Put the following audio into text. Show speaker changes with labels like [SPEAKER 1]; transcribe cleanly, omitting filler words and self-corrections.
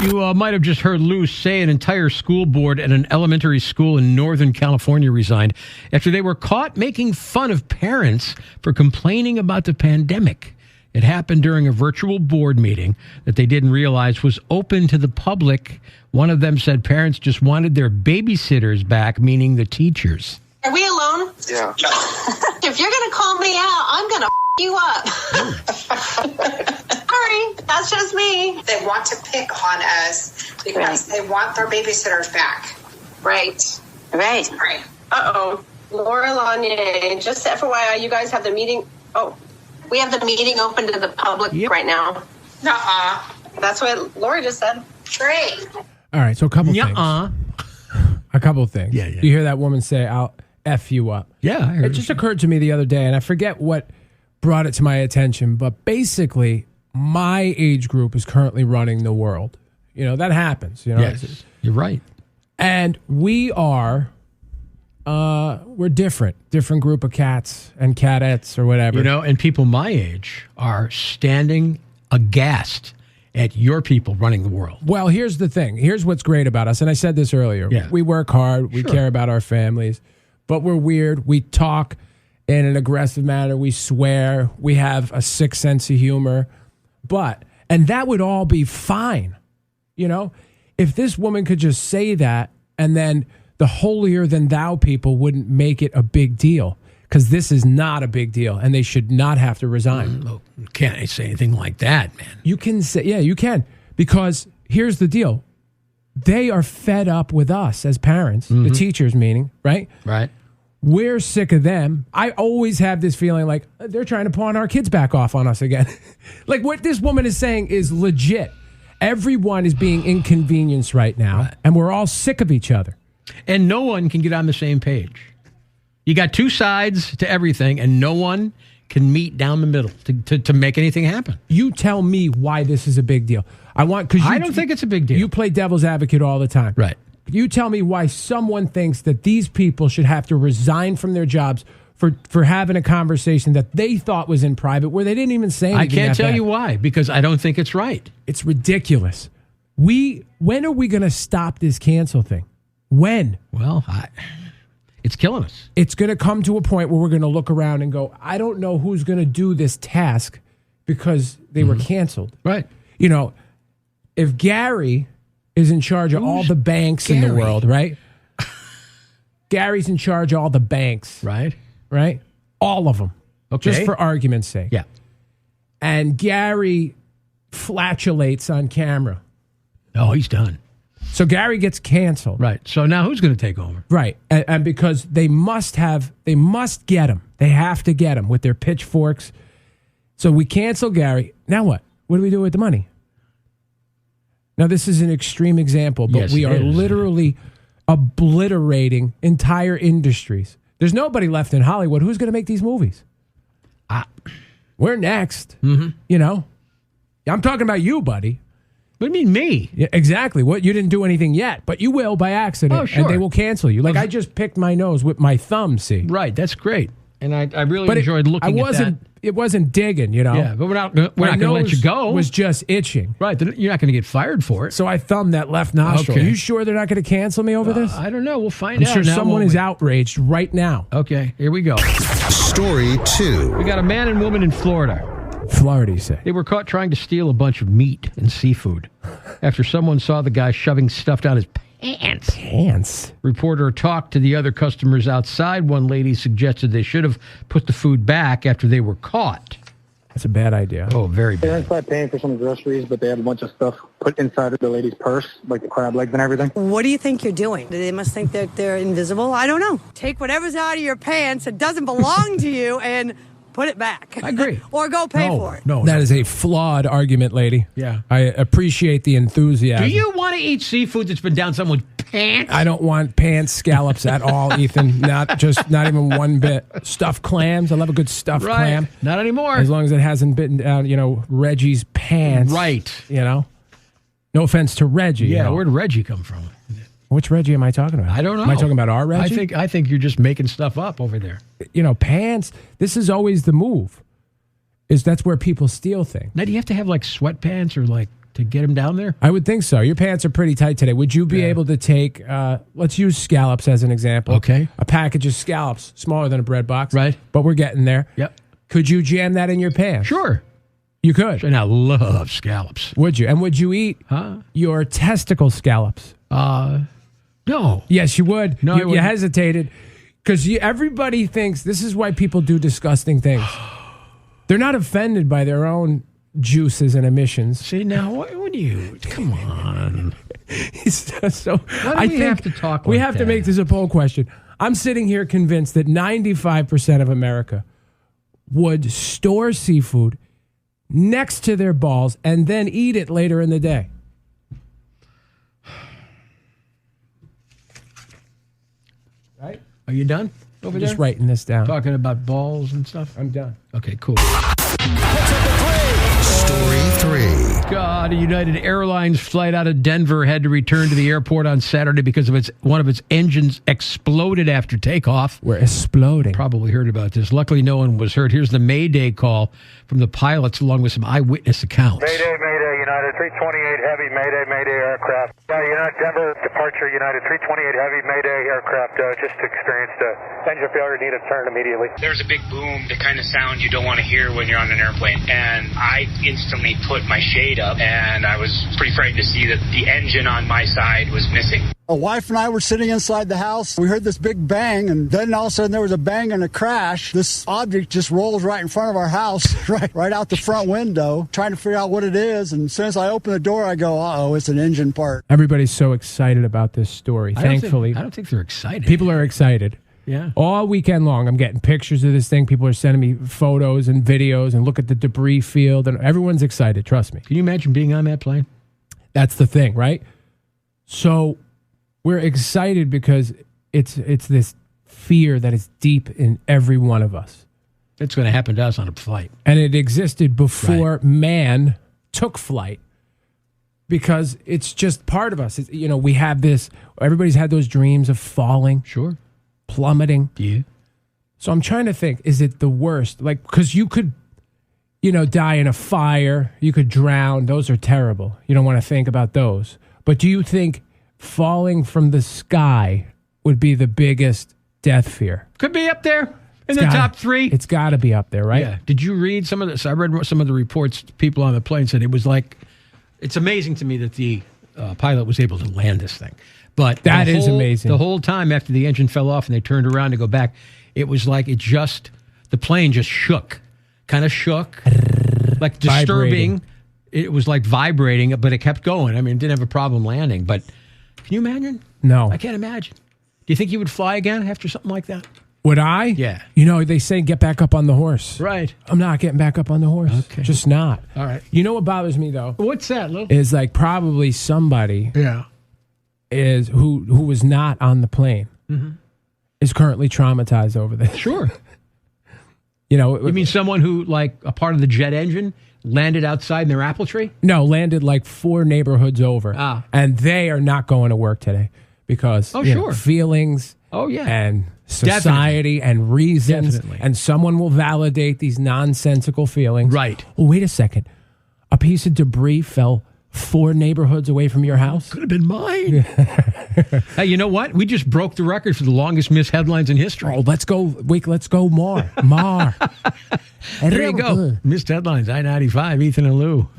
[SPEAKER 1] You might have just heard Lou say an entire school board at an elementary school in Northern California resigned after they were caught making fun of parents for complaining about the pandemic. It happened during a virtual board meeting that they didn't realize was open to the public. One of them said parents just wanted their babysitters back, meaning the teachers.
[SPEAKER 2] Are we alone?
[SPEAKER 3] Yeah.
[SPEAKER 2] If you're going to call me out, I'm going to you up. Sorry, that's just me.
[SPEAKER 4] They want to pick on us because they want their babysitters back.
[SPEAKER 2] Right.
[SPEAKER 5] Right.
[SPEAKER 4] Right.
[SPEAKER 2] Uh-oh. Laura Lanier, just FYI, you guys have the meeting. Oh, we have the meeting open to the public right now.
[SPEAKER 4] Nuh-uh.
[SPEAKER 2] That's what Laura just said.
[SPEAKER 4] Great.
[SPEAKER 6] All right, so a couple things. A couple of things.
[SPEAKER 1] Yeah.
[SPEAKER 6] You hear that woman say, I'll F you up.
[SPEAKER 1] Yeah, I heard
[SPEAKER 6] it just occurred to me the other day, and I forget what brought it to my attention, but basically, my age group is currently running the world. You know, that happens. You know,
[SPEAKER 1] yes, you're right.
[SPEAKER 6] And we are, we're different group of cats and cadettes or whatever.
[SPEAKER 1] You know, and people my age are standing aghast at your people running the world.
[SPEAKER 6] Well, here's the thing. Here's what's great about us. And I said this earlier.
[SPEAKER 1] Yeah.
[SPEAKER 6] We work hard. We care about our families. But we're weird. We talk in an aggressive manner. We swear. We have a sick sense of humor. And that would all be fine. You know? If this woman could just say that, and then the holier than thou people wouldn't make it a big deal. Because this is not a big deal, and they should not have to resign.
[SPEAKER 1] Can't say anything like that, man.
[SPEAKER 6] You can say, yeah, you can. Because here's the deal. They are fed up with us as parents, the teachers meaning, right?
[SPEAKER 1] Right.
[SPEAKER 6] We're sick of them. I always have this feeling like they're trying to pawn our kids back off on us again. Like what this woman is saying is legit. Everyone is being inconvenienced right now, and we're all sick of each other.
[SPEAKER 1] And no one can get on the same page. You got two sides to everything, and no one can meet down the middle to make anything happen.
[SPEAKER 6] You tell me why this is a big deal. I don't
[SPEAKER 1] think it's a big deal.
[SPEAKER 6] You play devil's advocate all the time.
[SPEAKER 1] Right.
[SPEAKER 6] You tell me why someone thinks that these people should have to resign from their jobs for having a conversation that they thought was in private where they didn't even say anything.
[SPEAKER 1] I can't tell you why, because I don't think it's right.
[SPEAKER 6] It's ridiculous. When are we going to stop this cancel thing? When?
[SPEAKER 1] Well, it's killing us.
[SPEAKER 6] It's going to come to a point where we're going to look around and go, I don't know who's going to do this task because they were canceled.
[SPEAKER 1] Right.
[SPEAKER 6] You know, if Gary is in charge of all the banks in the world, right? Gary's in charge of all the banks.
[SPEAKER 1] Right.
[SPEAKER 6] Right? All of them.
[SPEAKER 1] Okay.
[SPEAKER 6] Just for argument's sake.
[SPEAKER 1] Yeah.
[SPEAKER 6] And Gary flatulates on camera.
[SPEAKER 1] Oh, he's done.
[SPEAKER 6] So Gary gets canceled.
[SPEAKER 1] Right. So now who's going to take over?
[SPEAKER 6] Right. And because they must get him. They have to get him with their pitchforks. So we cancel Gary. Now what? What do we do with the money? Now, this is an extreme example, but we are literally obliterating entire industries. There's nobody left in Hollywood. Who's going to make these movies? We're next. Mm-hmm. You know? I'm talking about you, buddy.
[SPEAKER 1] What do you mean, me?
[SPEAKER 6] Yeah, exactly. What? You didn't do anything yet, but you will by accident.
[SPEAKER 1] Oh, sure.
[SPEAKER 6] And they will cancel you. Like I just picked my nose with my thumb, see?
[SPEAKER 1] Right. That's great. And I really enjoyed looking at that.
[SPEAKER 6] It wasn't digging, you know?
[SPEAKER 1] Yeah, but we're not going to let you go.
[SPEAKER 6] Was just itching.
[SPEAKER 1] Right. You're not going to get fired for it.
[SPEAKER 6] So I thumbed that left nostril.
[SPEAKER 1] Okay.
[SPEAKER 6] Are you sure they're not going to cancel me over this?
[SPEAKER 1] I don't know. We'll find out.
[SPEAKER 6] I'm sure someone is outraged right now.
[SPEAKER 1] Okay, here we go.
[SPEAKER 3] Story 2.
[SPEAKER 1] We got a man and woman in Florida.
[SPEAKER 6] Florida, you say?
[SPEAKER 1] They were caught trying to steal a bunch of meat and seafood after someone saw the guy shoving stuff down his pants.
[SPEAKER 6] Pants?
[SPEAKER 1] Reporter talked to the other customers outside. One lady suggested they should have put the food back after they were caught.
[SPEAKER 6] That's a bad idea.
[SPEAKER 1] Oh, very bad.
[SPEAKER 7] They're inside paying for some groceries, but they had a bunch of stuff put inside of the lady's purse, like the crab legs and everything.
[SPEAKER 8] What do you think you're doing? They must think that they're invisible. I don't know. Take whatever's out of your pants that doesn't belong to you and put it back.
[SPEAKER 1] I agree.
[SPEAKER 8] Or go pay for it.
[SPEAKER 6] That is a flawed argument, lady.
[SPEAKER 1] Yeah.
[SPEAKER 6] I appreciate the enthusiasm.
[SPEAKER 1] Do you want to eat seafood that's been down someone's pants?
[SPEAKER 6] I don't want pants scallops at all, Ethan. Not even one bit. Stuffed clams. I love a good stuffed clam.
[SPEAKER 1] Not anymore.
[SPEAKER 6] As long as it hasn't been down, Reggie's pants.
[SPEAKER 1] Right.
[SPEAKER 6] No offense to Reggie.
[SPEAKER 1] Yeah, where'd Reggie come from?
[SPEAKER 6] Which Reggie am I talking about?
[SPEAKER 1] I don't know.
[SPEAKER 6] Am I talking about our Reggie?
[SPEAKER 1] I think you're just making stuff up over there.
[SPEAKER 6] Pants. This is always the move. That's where people steal things.
[SPEAKER 1] Now, do you have to have like sweatpants or like to get them down there?
[SPEAKER 6] I would think so. Your pants are pretty tight today. Would you be able to take, let's use scallops as an example.
[SPEAKER 1] Okay.
[SPEAKER 6] A package of scallops, smaller than a bread box.
[SPEAKER 1] Right.
[SPEAKER 6] But we're getting there.
[SPEAKER 1] Yep.
[SPEAKER 6] Could you jam that in your pants?
[SPEAKER 1] Sure.
[SPEAKER 6] You could.
[SPEAKER 1] And I love scallops.
[SPEAKER 6] Would you? And would you eat your testicle scallops?
[SPEAKER 1] No.
[SPEAKER 6] Yes, you would.
[SPEAKER 1] No, I
[SPEAKER 6] you
[SPEAKER 1] wouldn't.
[SPEAKER 6] hesitated because everybody thinks this is why people do disgusting things. They're not offended by their own juices and emissions.
[SPEAKER 1] See, now, what do you... Come on.
[SPEAKER 6] So
[SPEAKER 1] Why do we have to talk
[SPEAKER 6] We
[SPEAKER 1] like
[SPEAKER 6] have to
[SPEAKER 1] that?
[SPEAKER 6] make this a poll question. I'm sitting here convinced that 95% of America would store seafood next to their balls and then eat it later in the day. Right?
[SPEAKER 1] Are you done over
[SPEAKER 6] Just
[SPEAKER 1] there?
[SPEAKER 6] writing this down.
[SPEAKER 1] Talking about balls and stuff?
[SPEAKER 6] I'm done.
[SPEAKER 1] Okay, cool.
[SPEAKER 3] Story 3.
[SPEAKER 1] God, a United Airlines flight out of Denver had to return to the airport on Saturday because of one of its engines exploded after takeoff.
[SPEAKER 6] We're exploding.
[SPEAKER 1] Probably heard about this. Luckily, no one was hurt. Here's the Mayday call from the pilots along with some eyewitness accounts.
[SPEAKER 5] Mayday, Mayday, United 328 Heavy, Mayday, Mayday aircraft. United Denver departure, United 328 Heavy, Mayday aircraft. Just experienced engine failure, need a turn immediately.
[SPEAKER 9] There's a big boom, the kind of sound you don't want to hear when you're on an airplane. And I instantly put my shade up, and I was pretty frightened to see that the engine on my side was missing.
[SPEAKER 10] My wife and I were sitting inside the house. We heard this big bang, and then all of a sudden there was a bang and a crash. This object just rolls right in front of our house, right out the front window, trying to figure out what it is. And as soon as I open the door, I go, uh-oh, it's an engine part.
[SPEAKER 6] Everybody's so excited about this story. Thankfully,
[SPEAKER 1] I don't think they're excited.
[SPEAKER 6] people are excited.
[SPEAKER 1] Yeah.
[SPEAKER 6] All weekend long, I'm getting pictures of this thing. People are sending me photos and videos and look at the debris field, and everyone's excited. Trust me.
[SPEAKER 1] Can you imagine being on that plane?
[SPEAKER 6] That's the thing, right? So we're excited because it's this fear that is deep in every one of us.
[SPEAKER 1] It's going to happen to us on a flight.
[SPEAKER 6] And it existed before man took flight because it's just part of us. We have this, everybody's had those dreams of falling,
[SPEAKER 1] Sure.
[SPEAKER 6] plummeting.
[SPEAKER 1] Yeah.
[SPEAKER 6] So I'm trying to think, is it the worst? Like, because you could, die in a fire, you could drown. Those are terrible. You don't want to think about those. But do you think falling from the sky would be the biggest death fear?
[SPEAKER 1] Could be up there in the top 3.
[SPEAKER 6] It's got to be up there, right?
[SPEAKER 1] Yeah. Did you read some of this? I read some of the reports. People on the plane said it was like, it's amazing to me that the pilot was able to land this thing. But
[SPEAKER 6] that is amazing.
[SPEAKER 1] The whole time after the engine fell off and they turned around to go back, it was like the plane just shook, kind of shook, like disturbing.
[SPEAKER 6] Vibrating.
[SPEAKER 1] It was like vibrating, but it kept going. I mean, it didn't have a problem landing. But can you imagine?
[SPEAKER 6] No.
[SPEAKER 1] I can't imagine. Do you think you would fly again after something like that?
[SPEAKER 6] Would I?
[SPEAKER 1] Yeah.
[SPEAKER 6] They say get back up on the horse.
[SPEAKER 1] Right.
[SPEAKER 6] I'm not getting back up on the horse.
[SPEAKER 1] Okay.
[SPEAKER 6] Just not.
[SPEAKER 1] All right.
[SPEAKER 6] You know what bothers me, though?
[SPEAKER 1] What's that, Lou?
[SPEAKER 6] Is like probably somebody
[SPEAKER 1] Yeah.
[SPEAKER 6] is who was not on the plane is currently traumatized over this.
[SPEAKER 1] Sure.
[SPEAKER 6] You
[SPEAKER 1] mean someone who, like, a part of the jet engine landed outside in their apple tree?
[SPEAKER 6] No, landed like 4 neighborhoods over. And they are not going to work today because feelings and society and reasons.
[SPEAKER 1] Definitely.
[SPEAKER 6] And someone will validate these nonsensical feelings.
[SPEAKER 1] Right.
[SPEAKER 6] Oh, wait a second. A piece of debris fell 4 neighborhoods away from your house?
[SPEAKER 1] Could have been mine. Hey, you know what? We just broke the record for the longest missed headlines in history.
[SPEAKER 6] Oh, let's go. Wait, let's go more. More.
[SPEAKER 1] There you go. Missed headlines, I-95, Ethan and Lou.